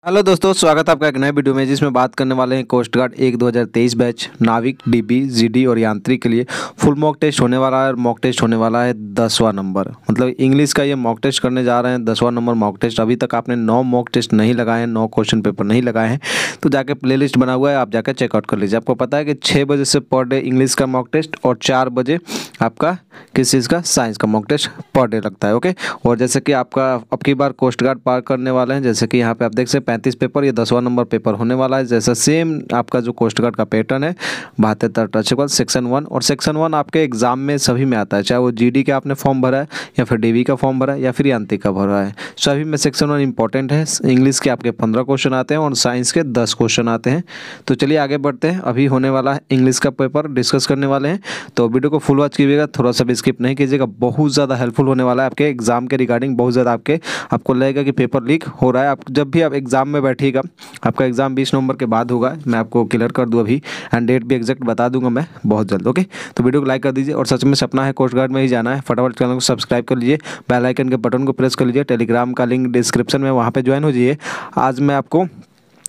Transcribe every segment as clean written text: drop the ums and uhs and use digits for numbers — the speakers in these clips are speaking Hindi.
हेलो दोस्तों, स्वागत है आपका एक नए वीडियो में जिसमें बात करने वाले हैं कोस्ट गार्ड 2023 बैच नाविक डीबी जीडी और यांत्रिक के लिए फुल मॉक टेस्ट होने वाला है। मॉक टेस्ट होने वाला है 10वां नंबर, मतलब इंग्लिश का ये मॉक टेस्ट करने जा रहे हैं 10वां नंबर मॉक टेस्ट। अभी तक आपने 9 मॉक टेस्ट नहीं लगाए हैं, 9 क्वेश्चन पेपर नहीं लगाए हैं तो जाके प्लेलिस्ट बना हुआ है, आप जाकर चेकआउट कर लीजिए। आपको पता है कि 6 बजे से पर डे इंग्लिश का मॉक टेस्ट और 4 बजे आपका किस चीज़ का साइंस का मॉक टेस्ट पर डे लगता है। ओके, और जैसे कि आपका अब की बार कोस्ट गार्ड पार करने वाले हैं, जैसे कि यहाँ पे आप देख सकते हैं 35 पेपर, ये 10वां नंबर पेपर होने वाला है। जैसा सेम आपका जो कोस्ट गार्ड का पैटर्न है 72 टचेबल सेक्शन 1, और सेक्शन 1 आपके एग्जाम में सभी में आता है, चाहे वो जीडी का आपने फॉर्म भरा है या फिर डीवी का फॉर्म भरा है या फिर यांत्रिक का भरा है, सभी में सेक्शन 1 इंपॉर्टेंट है। इंग्लिश के आपके 15 क्वेश्चन आते हैं और साइंस के 10 क्वेश्चन आते हैं। तो चलिए आगे बढ़ते हैं, अभी होने वाला है इंग्लिश का पेपर डिस्कस करने वाले हैं, तो वीडियो को फुल वॉच कीजिएगा, थोड़ा सा भी स्किप नहीं कीजिएगा। बहुत ज़्यादा हेल्पफुल होने वाला है आपके एग्जाम के रिगार्डिंग। बहुत ज़्यादा आपको लगेगा कि पेपर लीक हो रहा है। आप जब भी आप एग्जाम में बैठिएगा, आपका एग्जाम 20 नवंबर के बाद होगा, मैं आपको क्लियर कर दूँ अभी, एंड डेट भी एग्जैक्ट बता दूंगा मैं बहुत जल्द। ओके, तो वीडियो को लाइक कर दीजिए, और सच में सपना है कोस्ट गार्ड में ही जाना है, फटाफट चैनल को सब्सक्राइब कर लीजिए, बेल आइकन के बटन को प्रेस कर लीजिए, टेलीग्राम का लिंक डिस्क्रिप्शन में, वहाँ पे ज्वाइन हो जाइए। आज मैं आपको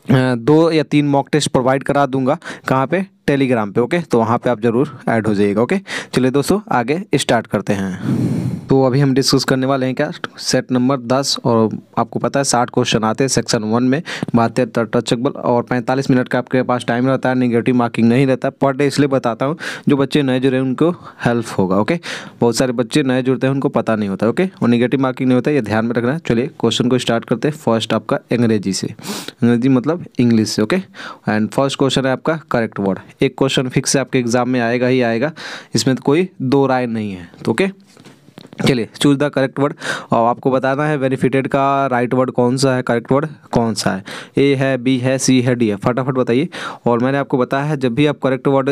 2 या 3 मॉक टेस्ट प्रोवाइड करा दूंगा, कहाँ पे, टेलीग्राम पे। ओके, तो वहाँ पे आप जरूर ऐड हो जाइएगा। ओके, चलिए दोस्तों आगे स्टार्ट करते हैं। तो अभी हम डिस्कस करने वाले हैं क्या, सेट नंबर 10, और आपको पता है 60 क्वेश्चन आते हैं सेक्शन 1 में, 72 टचेबल, और 45 मिनट का आपके पास टाइम रहता है, नेगेटिव मार्किंग नहीं रहता पर डे। इसलिए बताता हूँ, जो बच्चे नए जुड़े हैं उनको हेल्प होगा। ओके, बहुत सारे बच्चे नए जुड़ते हैं उनको पता नहीं होता। ओके, और नेगेटिव मार्किंग नहीं होता, ये ध्यान में रखना है। चलिए क्वेश्चन को स्टार्ट करते हैं। फर्स्ट आपका अंग्रेजी से, अंग्रेजी मतलब इंग्लिश से। ओके, एंड फर्स्ट क्वेश्चन है आपका करेक्ट वर्ड। एक क्वेश्चन फिक्स है आपके एग्जाम में आएगा ही आएगा, इसमें तो कोई दो राय नहीं है। तो ओके, चलिए चूज द करेक्ट वर्ड, और आपको बताना है बेनिफिटेड का राइट वर्ड कौन सा है, करेक्ट वर्ड कौन सा है, ए है, बी है, सी है, डी है, फटाफट बताइए। और मैंने आपको बताया है जब भी आप करेक्ट वर्ड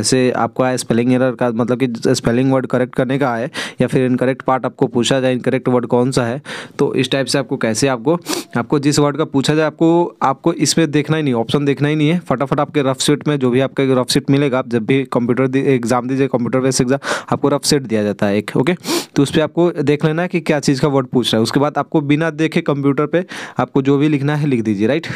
से आपका स्पेलिंग एरर का मतलब कि स्पेलिंग वर्ड करेक्ट करने का है, या फिर इनकरेक्ट पार्ट आपको पूछा जाए इनकरेक्ट वर्ड कौन सा है, तो इस टाइप से आपको कैसे आपको जिस वर्ड का पूछा जाए आपको इसमें देखना ही नहीं, ऑप्शन देखना ही नहीं है। फटाफट आपके रफ शीट में, जो भी आपका रफ शीट मिलेगा, आप जब भी कंप्यूटर एग्जाम दीजिए, कंप्यूटर बेस्ड एग्जाम, आपको रफ शीट दिया जाता है एक। ओके, तो उस पर आपको देख लेना है कि क्या चीज़ का वर्ड पूछ रहा है, उसके बाद आपको बिना देखे कंप्यूटर पे आपको जो भी लिखना है लिख दीजिए। राइट,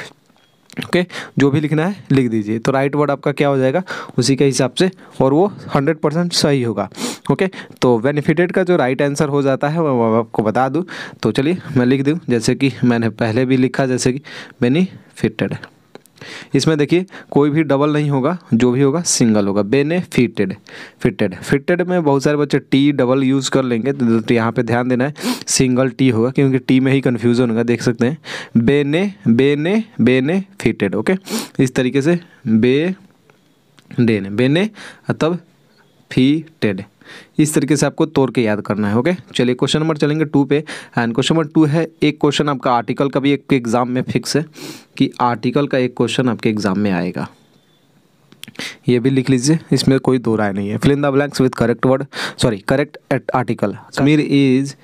ओके, जो भी लिखना है लिख दीजिए, तो राइट वर्ड आपका क्या हो जाएगा उसी के हिसाब से, और वो 100% सही होगा। ओके, तो बेनिफिटेड का जो राइट आंसर हो जाता है वो आपको बता दूं, तो चलिए मैं लिख दूं, जैसे कि मैंने पहले भी लिखा, जैसे कि बेनिफिटेड। इसमें देखिए कोई भी डबल नहीं होगा, जो भी होगा सिंगल होगा। बेनिफिटेड, फिटेड में बहुत सारे बच्चे टी डबल यूज़ कर लेंगे, तो यहाँ पे ध्यान देना है सिंगल टी होगा, क्योंकि टी में ही कन्फ्यूज़न होगा। देख सकते हैं बेनिफिटेड। ओके, इस तरीके से बेने तब फीटेड, इस तरीके से आपको तोड़ के याद करना है। ओके, चलिए क्वेश्चन नंबर चलेंगे 2 पे, एंड क्वेश्चन नंबर 2 है, एक क्वेश्चन आपका आर्टिकल का भी एक एग्जाम में फिक्स है कि आर्टिकल का एक क्वेश्चन आपके एग्जाम में आएगा, ये भी लिख लीजिए, इसमें कोई दो राय नहीं है। Fill in the blanks with correct word, sorry correct article. Kashmir is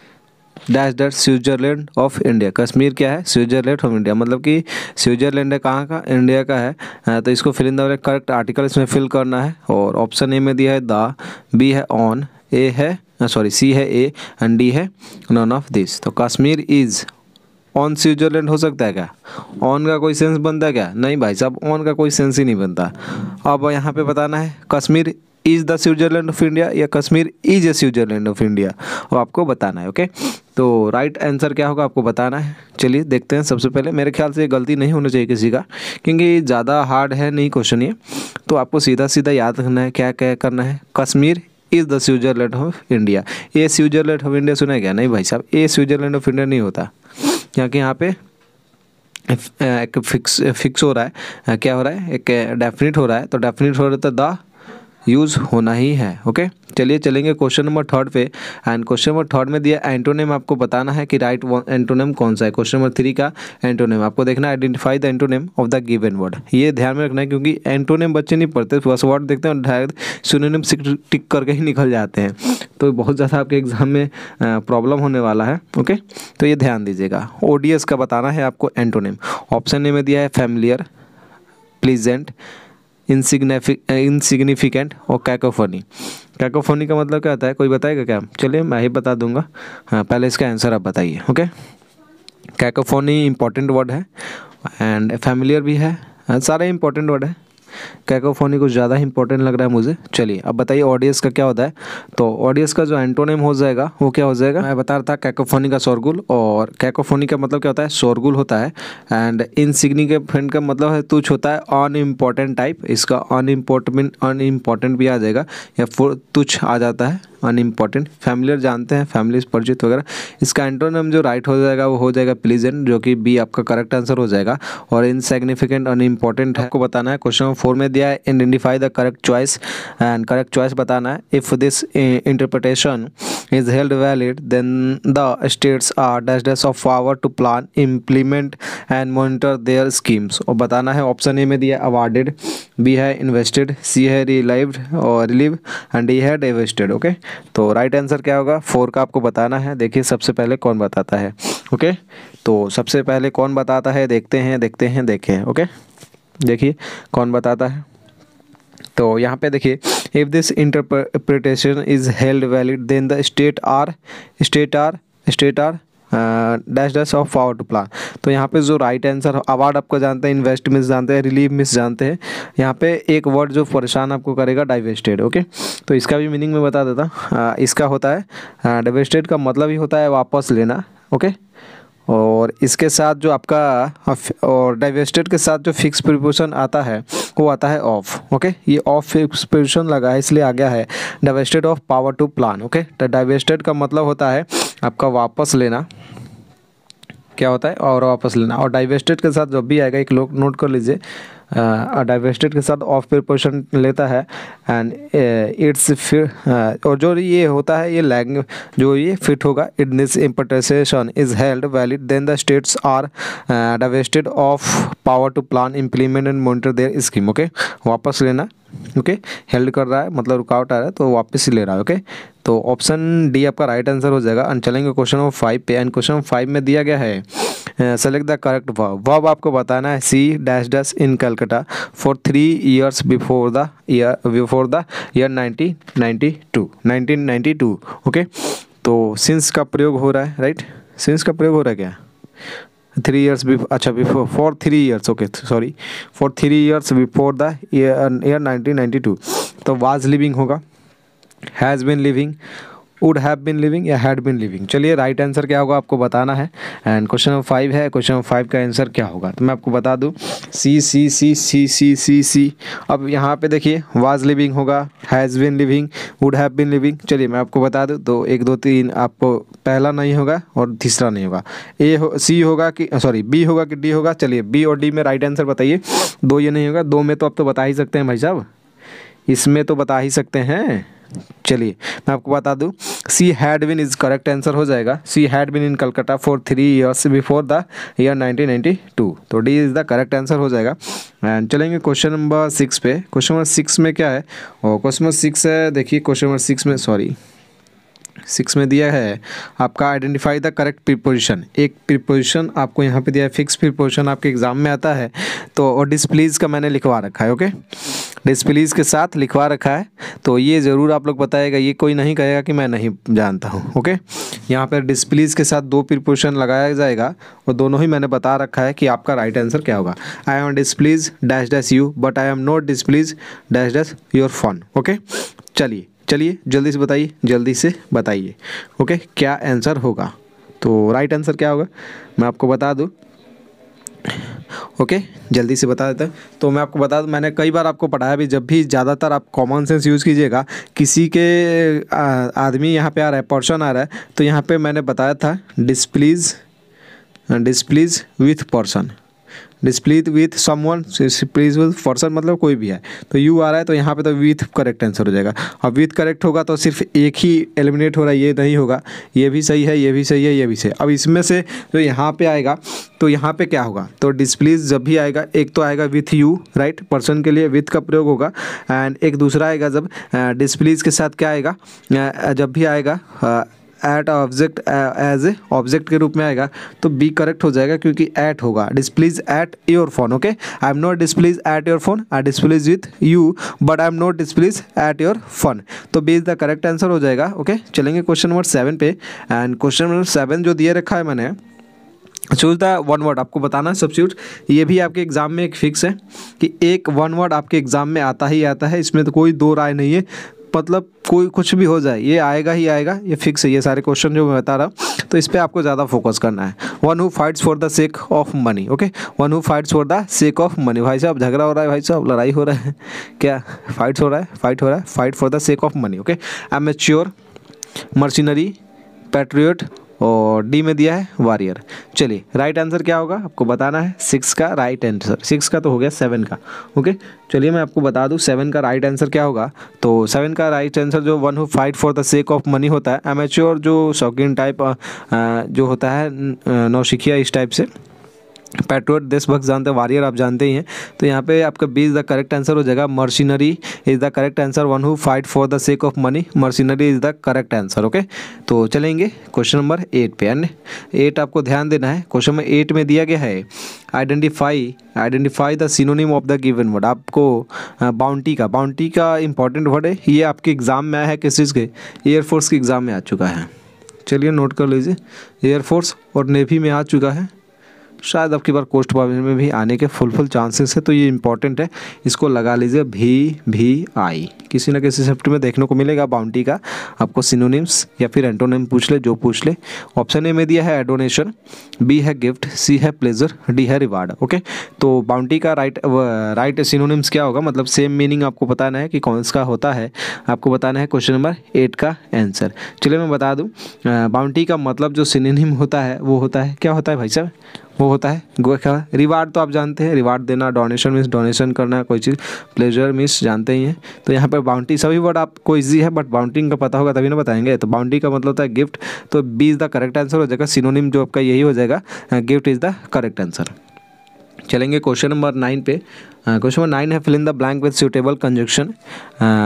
dash dash Switzerland of India. Kashmir क्या है, स्विट्जरलैंड ऑफ इंडिया, मतलब कि स्विट्जरलैंड है कहाँ का, इंडिया का है। तो इसको fill in the correct article इसमें फिल करना है, और ऑप्शन ए में दिया है द, बी है ऑन, ए है सॉरी सी है ए, एंड डी है नन ऑफ दिस। तो कश्मीर इज ऑन स्विट्जरलैंड हो सकता है क्या, ऑन का कोई सेंस बनता है क्या, नहीं भाई साहब, ऑन का कोई सेंस ही नहीं बनता। अब यहाँ पे बताना है Kashmir is the Switzerland of India या Kashmir is a Switzerland of India, वो आपको बताना है। ओके, तो राइट आंसर क्या होगा आपको बताना है। चलिए देखते हैं। सबसे पहले मेरे ख्याल से गलती नहीं होनी चाहिए किसी का, क्योंकि ज़्यादा हार्ड है नहीं क्वेश्चन ये, तो आपको सीधा सीधा याद रखना है क्या क्या करना है। Kashmir is the Switzerland of India, ये स्विट्जरलैंड ऑफ इंडिया सुना है क्या, नहीं भाई साहब, ये स्विट्जरलैंड ऑफ इंडिया नहीं होता, क्योंकि यहाँ पे एक फिक्स हो रहा है, क्या हो रहा है, एक डेफिनेट हो रहा है, तो डेफिनेट हो रहा है तो द यूज़ होना ही है। ओके, चलिए चलेंगे क्वेश्चन नंबर 3 पे, एंड क्वेश्चन नंबर 3 में दिया एंटोनिम, आपको बताना है कि राइट एंटोनिम कौन सा है। क्वेश्चन नंबर 3 का एंटोनिम आपको देखना है, identify the antonym of the given word. ये ध्यान में रखना है, क्योंकि एंटोनिम बच्चे नहीं पढ़ते, बस वर्ड देखते हैं डायरेक्ट सिनोनिम टिक करके ही निकल जाते हैं, तो बहुत ज़्यादा आपके एग्जाम में प्रॉब्लम होने वाला है। ओके, तो ये ध्यान दीजिएगा। ओडीएस का बताना है आपको एंटोनिम। ऑप्शन ए में दिया है फैमिलियर, प्लीजेंट, इनसिग्निफिकेंट और कैकोफोनी। कैकोफोनी का मतलब क्या होता है, कोई बताएगा क्या, चलिए मैं ही बता दूंगा। हाँ, पहले इसका आंसर आप बताइए। ओके, कैकोफोनी इंपॉर्टेंट वर्ड है, एंड फैमिलियर भी है, सारे इंपॉर्टेंट वर्ड है। कैकोफोनी कुछ ज़्यादा इंपॉर्टेंट लग रहा है मुझे। चलिए अब बताइए ऑडियंस का क्या होता है। तो ऑडियंस का जो एंटोनिम हो जाएगा वो क्या हो जाएगा, मैं बता रहा था कैकोफोनी का शोरगुल, और कैकोफोनी का मतलब क्या होता है, शोरगुल होता है। एंड इनसिग्निफिकेंट का मतलब है तुच्छ होता है, अनइम्पॉर्टेंट टाइप, इसका अनइम्पॉर्टेंट भी आ जाएगा या तुच्छ आ जाता है, अनइम्पॉर्टेंट। फैमिलियर जानते हैं, फैमिली से परिचित वगैरह। इसका एंटोनिम जो राइट हो जाएगा वो हो जाएगा प्लीजेंट, जो कि बी आपका करेक्ट आंसर हो जाएगा। और इनसिग्निफिकेंट अनइम्पॉर्टेंट है, आपको बताना है। क्वेश्चन नंबर 4 में दिया है identify the correct choice, and correct choice बताना है। If this interpretation is held valid then the states are dash dash of power to plan, implement and monitor their schemes. और बताना है ऑप्शन ए में दिया अवार्डेड, बी है इन्वेस्टेड, सी है रिलाइव्ड और रिलीव, एंड डी है डिवेस्टेड। ओके, तो राइट आंसर क्या होगा 4 का आपको बताना है। देखिए सबसे पहले कौन बताता है। ओके, तो सबसे पहले कौन बताता है, देखते हैं देखें। ओके, देखिए कौन बताता है। तो यहाँ पे देखिए, if this interpretation is held valid then the state are dash dash of power to plan. तो यहाँ पे जो राइट आंसर, अवार्ड आपको जानते हैं, इन्वेस्ट मिस जानते हैं, रिलीव मिस जानते हैं। यहाँ पे एक वर्ड जो परेशान आपको करेगा डाइवेस्टेड। ओके, तो इसका भी मीनिंग मैं बता देता। इसका होता है डाइवेस्टेड का मतलब ही होता है वापस लेना। ओके, और इसके साथ जो आपका और डाइवेस्टेड के साथ जो फिक्स प्रीपोजिशन आता है वो आता है ऑफ। ओके, ये ऑफ फिक्स प्रीपोजिशन लगा है इसलिए आ गया है divested of power to plan. Okay, तो डाइवेस्टेड का मतलब होता है आपका वापस लेना, क्या होता है, और वापस लेना। और डाइवेस्टेड के साथ जब भी आएगा, एक लोग नोट कर लीजिए, डाइवेस्टेड के साथ ऑफ प्रीपोजिशन लेता है एंड इट्स फिर, और जो ये होता है ये लैंग्वेज जो ये फिट होगा, in this interpretation is held valid then the states are divested of power to plan, implement and monitor their scheme. Okay, वापस लेना। ओके, हेल्ड कर रहा है मतलब रुकावट आ रहा है तो वापस ही ले रहा है। ओके, तो ऑप्शन डी आपका राइट आंसर हो जाएगा। एंड चलेंगे क्वेश्चन नंबर 5 पे। एंड क्वेश्चन नंबर 5 में दिया गया है select the correct verb. Verb आपको बताना है she dash dash in Calcutta for 3 years before the year 1992। Okay, तो सिंस का प्रयोग हो रहा है, राइट, सिंस का प्रयोग हो रहा है क्या, 3 years अच्छा before, for 3 years। Okay, sorry, for 3 years before the year 1992। तो वाज लिविंग होगा, has been living, would have been living या हैड बिन लिविंग। चलिए राइट आंसर क्या होगा आपको बताना है। एंड क्वेश्चन नंबर 5 है, क्वेश्चन नंबर 5 का आंसर क्या होगा तो मैं आपको बता दूं, सी। अब यहाँ पे देखिए वाज लिविंग होगा, has been living, would have been living. चलिए मैं आपको बता दूं, तो 1 2 3 आपको पहला नहीं होगा और तीसरा नहीं होगा। सी होगा कि सॉरी बी होगा कि डी होगा। चलिए बी और डी में राइट आंसर बताइए। 2 ये नहीं होगा, 2 में तो आप तो बता ही सकते हैं भाई साहब, इसमें तो बता ही सकते हैं। चलिए मैं आपको बता दूं, she had been is correct answer हो जाएगा। She had been in Calcutta for 3 years before the year 1992। तो D is the correct answer हो जाएगा। एंड चलेंगे क्वेश्चन नंबर 6 पे। क्वेश्चन नंबर 6 में क्या है, और क्वेश्चन नंबर 6 है, देखिए क्वेश्चन नंबर 6 में 6 में दिया है आपका आइडेंटिफाई द करेक्ट प्रीपोजिशन। एक प्रीपोजिशन आपको यहाँ पे दिया है, फिक्स प्रीपोजिशन आपके एग्जाम में आता है। तो और डिस्प्लीज का मैंने लिखवा रखा है। ओके, डिस्प्लीज के साथ लिखवा रखा है, तो ये ज़रूर आप लोग बताएगा, ये कोई नहीं कहेगा कि मैं नहीं जानता हूँ। ओके, यहाँ पर डिस्प्लीज के साथ 2 प्रीपोजिशन लगाया जाएगा और दोनों ही मैंने बता रखा है कि आपका राइट आंसर क्या होगा। I am displease dash dash you but I am not displease dash dash your fun. Okay, चलिए जल्दी से बताइए। ओके, क्या आंसर होगा, तो राइट आंसर क्या होगा मैं आपको बता दूं। ओके, जल्दी से बता देता हूँ। तो मैं आपको बता दूं, मैंने कई बार आपको पढ़ाया भी, जब भी ज़्यादातर आप कॉमन सेंस यूज़ कीजिएगा। किसी के आदमी यहाँ पे आ रहा है, पर्सन आ रहा है, तो यहाँ पे मैंने बताया था डिस्प्लीज with person, डिस्प्लीज with someone, डिस्प्लीज with person मतलब कोई भी है। तो यू आ रहा है तो यहाँ पे तो विथ करेक्ट आंसर हो जाएगा। अब विथ करेक्ट होगा तो सिर्फ एक ही एलिमिनेट हो रहा है, ये नहीं होगा, ये भी सही है, ये भी सही है, ये भी सही है। अब इसमें से जो यहाँ पे आएगा तो यहाँ पे क्या होगा, तो डिस्प्लीज जब भी आएगा, एक तो आएगा विथ यू, राइट, पर्सन के लिए विथ का प्रयोग होगा। एंड एक दूसरा आएगा जब डिस्प्लीज के साथ क्या आएगा, जब भी आएगा at object, as a object के रूप में आएगा, तो बी करेक्ट हो जाएगा क्योंकि एट होगा। Displease at your phone. Okay, I am not displease at your phone, I displease with you but I am not displease at your fun. तो B is the correct answer हो जाएगा। ओके, चलेंगे क्वेश्चन नंबर 7 पे। एंड क्वेश्चन नंबर 7 जो दिए रखा है मैंने, चूज द वन वर्ड, आपको बताना है सब्स्टिट्यूट। ये भी आपके एग्जाम में एक फिक्स है कि एक वन वर्ड आपके एग्जाम में आता ही आता है, इसमें तो कोई दो राय नहीं है, मतलब कोई कुछ भी हो जाए ये आएगा ही आएगा, ये फिक्स है। ये सारे क्वेश्चन जो मैं बता रहा हूँ तो इस पर आपको ज़्यादा फोकस करना है। One who fights for the sake of money, okay, one who fights for the sake of money. भाई साहब झगड़ा हो रहा है, भाई साहब लड़ाई हो रहा है, क्या फाइट्स हो रहा है, फाइट हो रहा है, fight for the sake of money, okay. Amateur, mercenary, patriot, और डी में दिया है वॉरियर। चलिए राइट आंसर क्या होगा आपको बताना है। 6 का राइट आंसर, 6 का तो हो गया, 7 का, ओके। चलिए मैं आपको बता दूं 7 का राइट आंसर क्या होगा। तो 7 का राइट आंसर जो one who fight for the sake of money होता है, एमेच्योर जो शौकीन टाइप जो होता है, नौसिखिया इस टाइप से। पैट्रियट देशभक्त जानते हैं, वॉरियर आप जानते ही हैं। तो यहाँ पे आपका B is the correct answer हो जाएगा। Mercenary is the correct answer. One who fight for the sake of money, mercenary is the correct answer, okay. तो चलेंगे क्वेश्चन नंबर 8 पे, एंड 8 आपको ध्यान देना है। क्वेश्चन नंबर 8 में दिया गया है identify the synonym of the given word. आपको बाउंटी का इंपॉर्टेंट वर्ड है, ये आपके एग्जाम में आया है, किस चीज़ के, एयरफोर्स के एग्जाम में आ चुका है। चलिए नोट कर लीजिए, एयरफोर्स और नेवी में आ चुका है, शायद आपकी बार कोस्ट गार्ड में भी आने के फुल चांसेस है, तो ये इंपॉर्टेंट है, इसको लगा लीजिए। भी आई किसी ना किसी सब्जेक्ट में देखने को मिलेगा बाउंटी का, आपको सिनोनिम्स या फिर एंटोनिम पूछ ले, जो पूछ ले। ऑप्शन ए में दिया है एडोनेशन, बी है गिफ्ट, सी है प्लेजर, डी है रिवार्ड, ओके। तो बाउंटी का राइट सिनोनिम्स क्या होगा, मतलब सेम मीनिंग आपको बताना है कि कौन सा होता है, आपको बताना है क्वेश्चन नंबर 8 का आंसर। चलिए मैं बता दूँ, बाउंटी का मतलब जो सिनोनिम होता है वो होता है, क्या होता है भाई साहब, वो होता है रिवार्ड। तो आप जानते हैं रिवार्ड देना, डोनेशन मीन्स डोनेशन करना कोई चीज़, प्लेजर मीन्स जानते ही हैं। तो यहाँ पर बाउंटी, सभी वर्ड आपको इजी है, बट बाउंटिंग का पता होगा तभी ना बताएंगे। तो बाउंटी का मतलब होता है गिफ्ट, तो B is the correct answer हो जाएगा। सिनोनिम जो आपका यही हो जाएगा, gift is the correct answer. चलेंगे क्वेश्चन नंबर 9 पे। क्वेश्चन नंबर 9 है fill in the blank with suitable conjunction,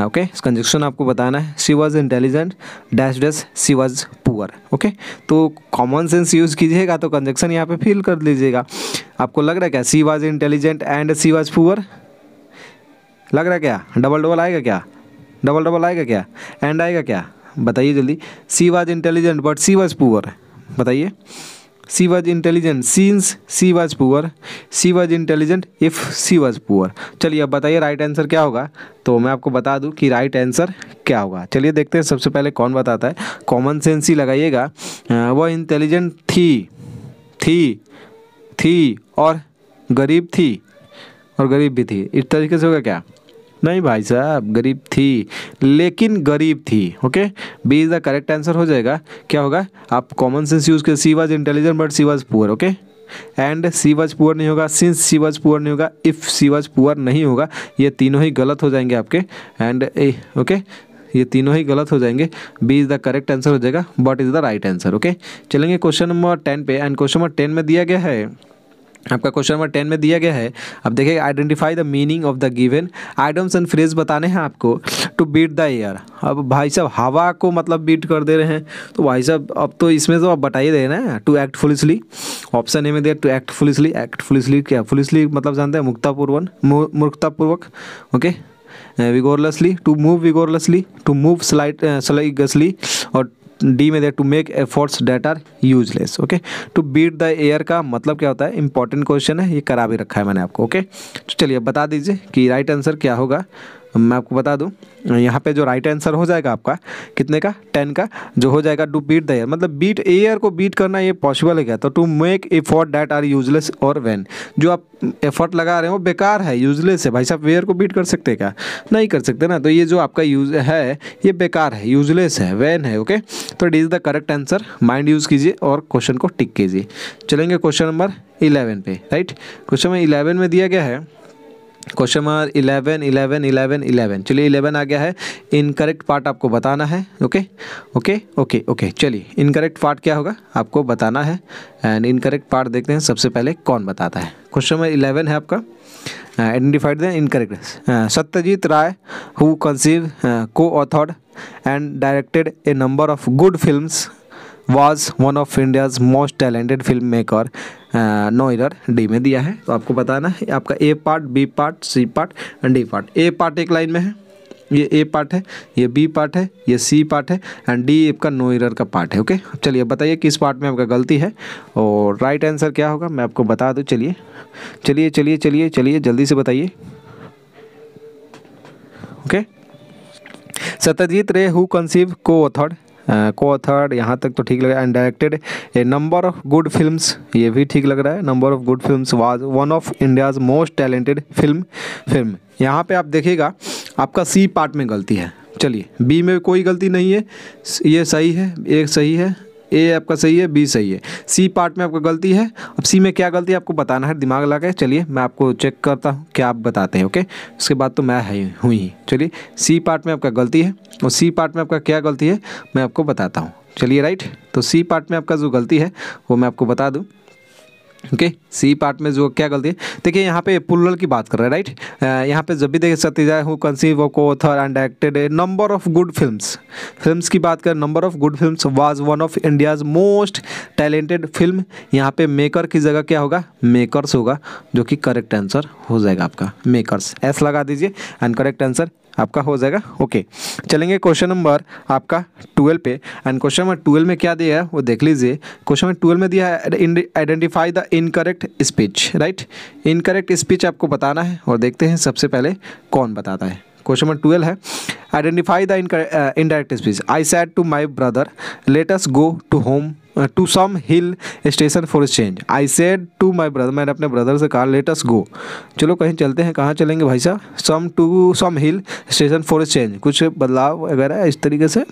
okay. Conjunction आपको बताना है। She was intelligent dash dash she was poor, okay. तो कॉमन सेंस यूज़ कीजिएगा, तो कंजक्शन यहाँ पे फिल कर लीजिएगा। आपको लग रहा है क्या she was intelligent and she was poor, लग रहा है क्या, डबल आएगा क्या, डबल आएगा क्या, एंड आएगा क्या, बताइए जल्दी। She was intelligent but she was poor, बताइए। She was intelligent since she was poor, she was intelligent if she was poor. चलिए अब बताइए राइट आंसर क्या होगा। तो मैं आपको बता दूं कि राइट आंसर क्या होगा। चलिए देखते हैं सबसे पहले कौन बताता है, कॉमन सेंस ही लगाइएगा। वह इंटेलिजेंट थी और गरीब थी, और गरीब भी थी, इस तरीके से होगा क्या, नहीं भाई साहब, गरीब थी लेकिन गरीब थी, okay. B is the correct answer हो जाएगा। क्या होगा, आप कॉमन सेंस यूज़ कर, she was intelligent but she was poor, okay. And she was poor नहीं होगा, सिंस सी वॉज पुअर नहीं होगा, इफ़ सी वॉज पुअर नहीं होगा, ये तीनों ही गलत हो जाएंगे आपके। एंड ओके, ये तीनों ही गलत हो जाएंगे। B is the correct answer हो जाएगा, but is the right answer, okay. चलेंगे क्वेश्चन नंबर 10 पे, एंड क्वेश्चन नंबर 10 में दिया गया है, आपका क्वेश्चन नंबर 10 में दिया गया है। अब देखिए, identify the meaning of the given items and phrase बताने हैं आपको। टू बीट द एयर, अब भाई साहब हवा को मतलब बीट कर दे रहे हैं, तो भाई साहब अब तो इसमें तो आप बता ही रहे ना। To act foolishly, option A में दिया to act foolishly. Act foolishly क्या, फुलिशली मतलब जानते हैं मूर्खतापूर्वक, okay. Vigorlessly, to move vigorlessly, to move sluggishly, और डी में दे to make efforts that are useless, okay. To beat the air का मतलब क्या होता है, इंपॉर्टेंट क्वेश्चन है, ये करा भी रखा है मैंने आपको, ओके। तो चलिए बता दीजिए कि राइट आंसर क्या होगा। मैं आपको बता दूं, यहाँ पे जो राइट आंसर हो जाएगा आपका कितने का, 10 का, जो हो जाएगा टू बीट द एयर, मतलब बीट एयर को बीट करना ये पॉसिबल है क्या, तो to make effort that are useless और वैन, जो आप एफर्ट लगा रहे हो वो बेकार है, यूजलेस है। भाई साहब एयर को बीट कर सकते हैं क्या, नहीं कर सकते ना, तो ये जो आपका यूज है ये बेकार है, यूजलेस है, वैन है, ओके। तो it is the correct answer, mind use कीजिए और क्वेश्चन को टिक कीजिए। चलेंगे क्वेश्चन नंबर 11 पे, राइट। क्वेश्चन नंबर 11 में दिया गया है, क्वेश्चन नंबर 11। चलिए 11 आ गया है। इनकरेक्ट पार्ट आपको बताना है, ओके। चलिए इनकरेक्ट पार्ट क्या होगा आपको बताना है, एंड इनकरेक्ट पार्ट देखते हैं सबसे पहले कौन बताता है। क्वेश्चन नंबर 11 है आपका, identified the incorrect. Satyajit Ray who conceive co-authored and directed a number of good films was one of India's most talented filmmaker। No error, D में दिया है, तो आपको बताना है आपका A part, B part, C part and D part. A part एक लाइन में है, ये ए पार्ट है, ये बी पार्ट है, ये सी पार्ट है एंड डी आपका नो एरर का पार्ट है। ओके, चलिए बताइए किस पार्ट में आपका गलती है और राइट आंसर क्या होगा मैं आपको बता दूं। चलिए चलिए चलिए चलिए चलिए जल्दी से बताइए। ओके, सत्यजीत रे हु कंसीव को ऑथर्ड यहाँ तक तो ठीक लग रहा है। And directed A number of good films, ये भी ठीक लग रहा है। Number of good films was one of India's most talented film. यहाँ पे आप देखिएगा आपका सी पार्ट में गलती है। चलिए बी में कोई गलती नहीं है, ये सही है, ए सही है, ए आपका सही है, बी सही है। सी पार्ट में आपका गलती है। अब सी में क्या गलती है आपको बताना है दिमाग लगा के। चलिए मैं आपको चेक करता हूँ क्या आप बताते हैं। ओके, उसके बाद तो मैं हुई ही। चलिए सी पार्ट में आपका गलती है और सी पार्ट में आपका क्या गलती है मैं आपको बताता हूँ। चलिए राइट, तो सी पार्ट में आपका जो गलती है वो मैं आपको बता दूँ। ओके, सी पार्ट में जो क्या गलती है, देखिए यहाँ पे प्लूरल की बात कर रहे हैं राइट। यहाँ पे जब भी देखिए सत्यजाय हु कंसीव ऑफ को author and directed A number of good films की बात करें, number of good films was one of India's most talented film. यहाँ पे मेकर की जगह क्या होगा, मेकर्स होगा, जो कि करेक्ट आंसर हो जाएगा आपका मेकर्स। एस लगा दीजिए एंड करेक्ट आंसर आपका हो जाएगा। ओके, चलेंगे क्वेश्चन नंबर आपका 12 पे। एंड क्वेश्चन नंबर 12 में क्या दिया है वो देख लीजिए। क्वेश्चन नंबर 12 में दिया है identify the incorrect speech. Right, incorrect speech आपको बताना है और देखते हैं सबसे पहले कौन बताता है। क्वेश्चन नंबर 12 है identify the indirect speech. I said to my brother let us go to home to some hill station for change. I said to my brother, मैंने अपने ब्रदर से कहा लेट अस गो, चलो कहीं चलते हैं। कहाँ चलेंगे भाई साहब, सम हिल स्टेशन फॉर चेंज, कुछ बदलाव वगैरह इस तरीके से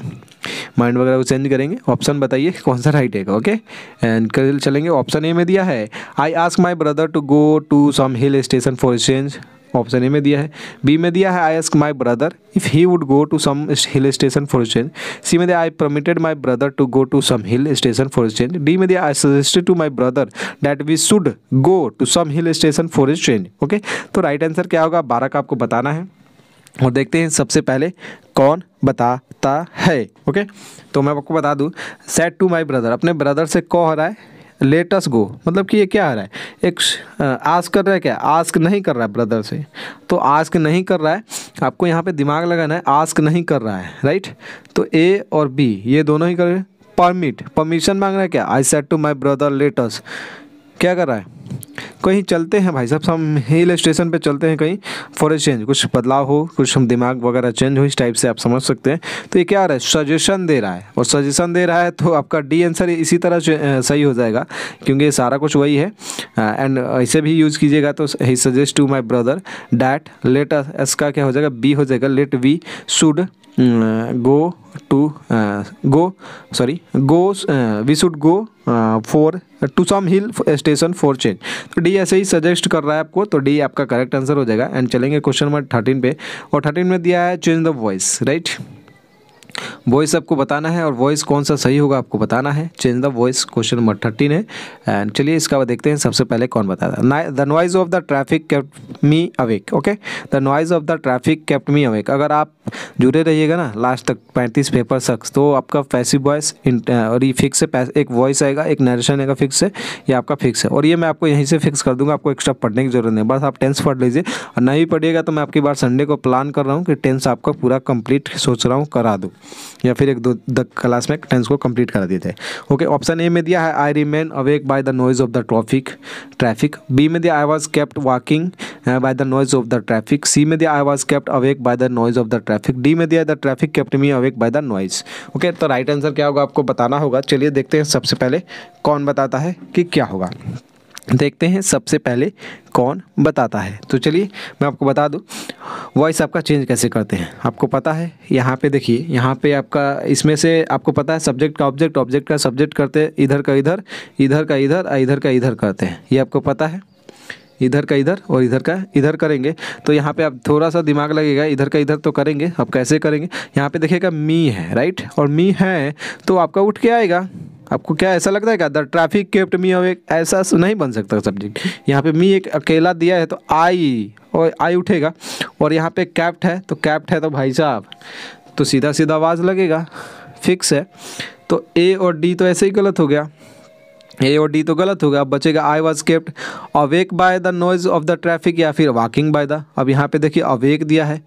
माइंड वगैरह को चेंज करेंगे। ऑप्शन बताइए कौन सा राइट है। ओके, एंड कल चलेंगे। ऑप्शन ए में दिया है I ask my brother to go to some hill station for change, option A में दिया है। बी में दिया है I ask my brother if he would go to some hill station for change. C में दिया I permitted my brother to go to some hill station for change. D में दिया I suggested to my brother that we should go to some hill station for change. Okay, तो राइट आंसर क्या होगा 12 का आपको बताना है और देखते हैं सबसे पहले कौन बताता है। ओके, तो मैं आपको बता दूं, सेड टू माई ब्रदर, अपने ब्रदर से कह रहा है लेट अस गो, मतलब कि ये क्या आ रहा है, एक आस्क कर रहा है, क्या आस्क नहीं कर रहा है ब्रदर से, तो आस्क नहीं कर रहा है, आपको यहाँ पे दिमाग लगाना है, आस्क नहीं कर रहा है राइट। तो ए और बी ये दोनों ही कर रहे हैं। परमिशन मांग रहा है, क्या I said to my brother let us, क्या कर रहा है, कहीं चलते हैं भाई साहब, हम हिल स्टेशन पे चलते हैं कहीं फॉर ए चेंज, कुछ बदलाव हो, कुछ हम दिमाग वगैरह चेंज हो, इस टाइप से आप समझ सकते हैं। तो ये क्या आ रहा है, सजेशन दे रहा है, और सजेशन दे रहा है तो आपका डी आंसर इसी तरह सही हो जाएगा क्योंकि ये सारा कुछ वही है। एंड इसे भी यूज़ कीजिएगा तो ही suggest to my brother that let us का क्या हो जाएगा, बी हो जाएगा let we should go we should go for to some hill station for change. तो डी ऐसे ही सजेस्ट कर रहा है आपको, तो डी आपका करेक्ट आंसर हो जाएगा। एंड चलेंगे क्वेश्चन नंबर 13 पे, और 13 में दिया है change the voice right. Voice आपको बताना है और वॉइस कौन सा सही होगा आपको बताना है। Change the voice question number 13 है। एंड चलिए इसका देखते हैं सबसे पहले कौन बताता है। The noise of the traffic kept me awake. Okay, the noise of the traffic kept me awake, अगर आप जुड़े रहिएगा ना लास्ट तक 35 पेपर तक, तो आपका पैसिव वॉइस और ये फिक्स है, एक वॉइस आएगा, एक नरेशन आएगा फिक्स है, ये आपका फिक्स है, और ये मैं आपको यहीं से फिक्स कर दूंगा, आपको एक्स्ट्रा पढ़ने की जरूरत नहीं, बस आप टेंस पढ़ लीजिए। और नहीं पढ़िएगा तो मैं आपकी बार संडे को प्लान कर रहा हूँ कि टेंस आपका पूरा कंप्लीट सोच रहा हूँ करा दूँ, या फिर 1-2 क्लास में टेंस को कंप्लीट करा देते हैं। ओके, ऑप्शन ए में दिया है I remain awake by the noise of the traffic. B में दिया I was kept walking by the noise of the traffic. C में दिया I was kept awake by the noise of the traffic. D में दिया the traffic kept me awake by the noise. Okay, तो राइट आंसर क्या होगा आपको बताना होगा। चलिए देखते हैं सबसे पहले कौन बताता है कि क्या होगा, देखते हैं सबसे पहले कौन बताता है। तो चलिए मैं आपको बता दूं वॉइस आपका चेंज कैसे करते हैं। आपको पता है यहाँ पे देखिए, यहाँ पे आपका इसमें से आपको पता है सब्जेक्ट का ऑब्जेक्ट, ऑब्जेक्ट का सब्जेक्ट करते हैं, इधर का इधर, इधर का इधर, इधर का इधर करते हैं, ये आपको पता है। इधर का इधर और इधर का इधर करेंगे, तो यहाँ पे आप थोड़ा सा दिमाग लगेगा, इधर का इधर तो करेंगे। अब कैसे करेंगे, यहाँ पे देखिएगा मी है राइट, और मी है तो आपका उठ के आएगा। आपको क्या ऐसा लगता है क्या, the traffic kept me awake, ऐसा नहीं बन सकता सब्जेक्ट। यहाँ पे मी एक अकेला दिया है तो आई, और आई उठेगा, और यहाँ पे कैप्ट है तो कैप्ट है तो भाई साहब तो सीधा सीधा आवाज़ लगेगा, फिक्स है। तो ए और डी तो ऐसे ही गलत हो गया, ए और डी तो गलत होगा। अब बचेगा I was kept awake by the noise of the traffic या फिर वॉकिंग बाय द। अब यहाँ पे देखिए अवेक दिया है,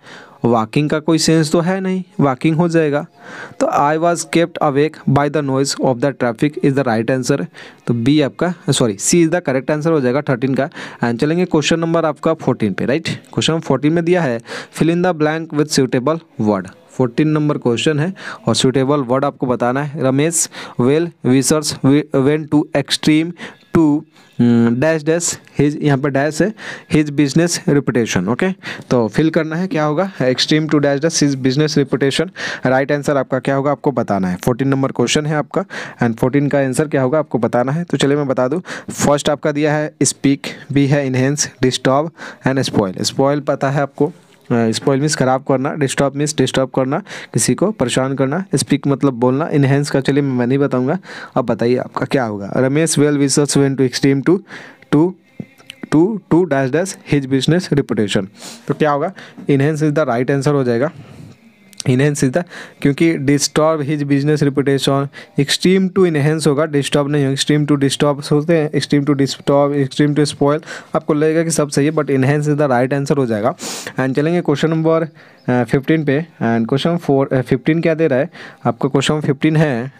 वॉकिंग का कोई सेंस तो है नहीं, वॉकिंग हो जाएगा। तो I was kept awake by the noise of the traffic is the right answer. तो बी आपका सी इज द करेक्ट आंसर हो जाएगा 13 का। एंड चलेंगे क्वेश्चन नंबर आपका 14 पे, राइट। क्वेश्चन नंबर 14 में दिया है fill in the blank with suitable word. 14 number question है और सूटेबल वर्ड आपको बताना है। Ramesh well wishers went to extreme to dash dash his, यहाँ पर डैश है, हिज बिजनेस रिपुटेशन। ओके, तो फिल करना है, क्या होगा, extreme to dash dash his business reputation. Right answer आपका क्या होगा आपको बताना है। 14 नंबर क्वेश्चन है आपका एंड 14 का आंसर क्या होगा आपको बताना है। तो चलिए मैं बता दूँ। फर्स्ट आपका दिया है स्पीक, बी है enhance, disturb and spoil. Spoil पता है आपको, स्पॉइल मीन्स खराब करना, डिस्टर्ब मीन्स डिस्टर्ब करना, किसी को परेशान करना, स्पीक मतलब बोलना, इनहेंस का चलिए मैं नहीं बताऊंगा। अब बताइए आपका क्या होगा। Ramesh well wishers went to extreme to dash dash his business reputation. तो क्या होगा, enhance is the right answer हो जाएगा। इनहेंस इज द, क्योंकि disturb his business reputation, extreme to enhance होगा, डिस्टर्ब नहीं होगा। एक्सट्रीम टू डिस्टर्ब सोचते हैं, extreme to disturb, extreme to spoil, आपको लगेगा कि सब सही है, but enhance is the right answer हो जाएगा। एंड चलेंगे क्वेश्चन नंबर 15 पे। एंड क्वेश्चन 15 क्या दे रहा है आपका। क्वेश्चन 15 है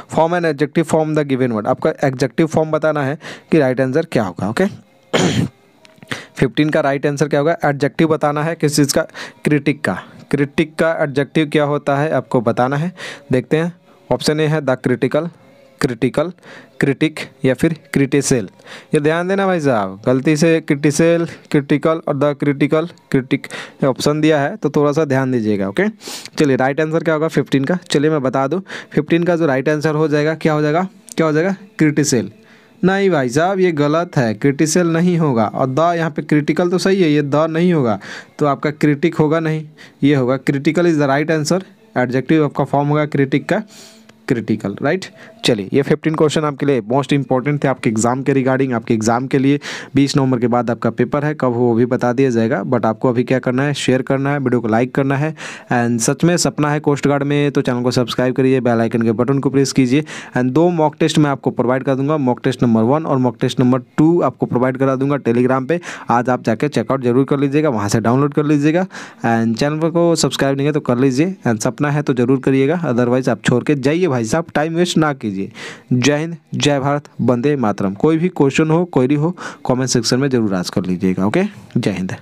form an adjective form the given word. आपका एडजेक्टिव फॉर्म बताना है कि राइट आंसर क्या होगा। ओके 15 का राइट आंसर क्या होगा, एडजेक्टिव बताना है किस चीज़ का, क्रिटिक का। क्रिटिक का एडजेक्टिव क्या होता है आपको बताना है। देखते हैं, ऑप्शन ए है द क्रिटिकल, क्रिटिकल, क्रिटिक या फिर क्रिटिसेल। ये ध्यान देना भाई साहब, गलती से क्रिटिसेल, क्रिटिकल और द क्रिटिकल, क्रिटिक ऑप्शन दिया है तो थोड़ा सा ध्यान दीजिएगा। ओके चलिए राइट आंसर क्या होगा 15 का, चलिए मैं बता दूँ। 15 का जो राइट आंसर हो जाएगा क्या हो जाएगा, क्या हो जाएगा, क्रिटिसेल। नहीं भाई साहब ये गलत है, क्रिटिसल नहीं होगा। और द यहाँ पे क्रिटिकल तो सही है, ये द नहीं होगा, तो आपका क्रिटिक होगा नहीं, ये होगा critical is the right answer. Adjective आपका फॉर्म होगा क्रिटिक का, क्रिटिकल, राइट। चलिए ये 15 क्वेश्चन आपके लिए मोस्ट इंपॉर्टेंट थे आपके एग्जाम के रिगार्डिंग। आपके एग्जाम के लिए 20 नवंबर के बाद आपका पेपर है, कब हो वो भी बता दिया जाएगा। बट आपको अभी क्या करना है, शेयर करना है, वीडियो को लाइक करना है। एंड सच में सपना है कोस्ट गार्ड में तो चैनल को सब्सक्राइब करिए, बेल आइकन के बटन को प्रेस कीजिए। एंड 2 मॉक टेस्ट मैं आपको प्रोवाइड कर दूंगा, मॉक टेस्ट नंबर 1 और मॉक टेस्ट नंबर 2 आपको प्रोवाइड करा दूंगा टेलीग्राम पे। आज आप जाकर चेकआउट जरूर कर लीजिएगा, वहाँ से डाउनलोड कर लीजिएगा। एंड चैनल को सब्सक्राइब नहीं है तो कर लीजिए। एंड सपना है तो जरूर करिएगा, अदरवाइज आप छोड़ के जाइए भाई साहब, टाइम वेस्ट ना कीजिए। जय हिंद, जय भारत, वंदे मातरम। कोई भी क्वेश्चन हो, क्वेरी हो, कमेंट सेक्शन में जरूर आस्क कर लीजिएगा। ओके जय हिंद।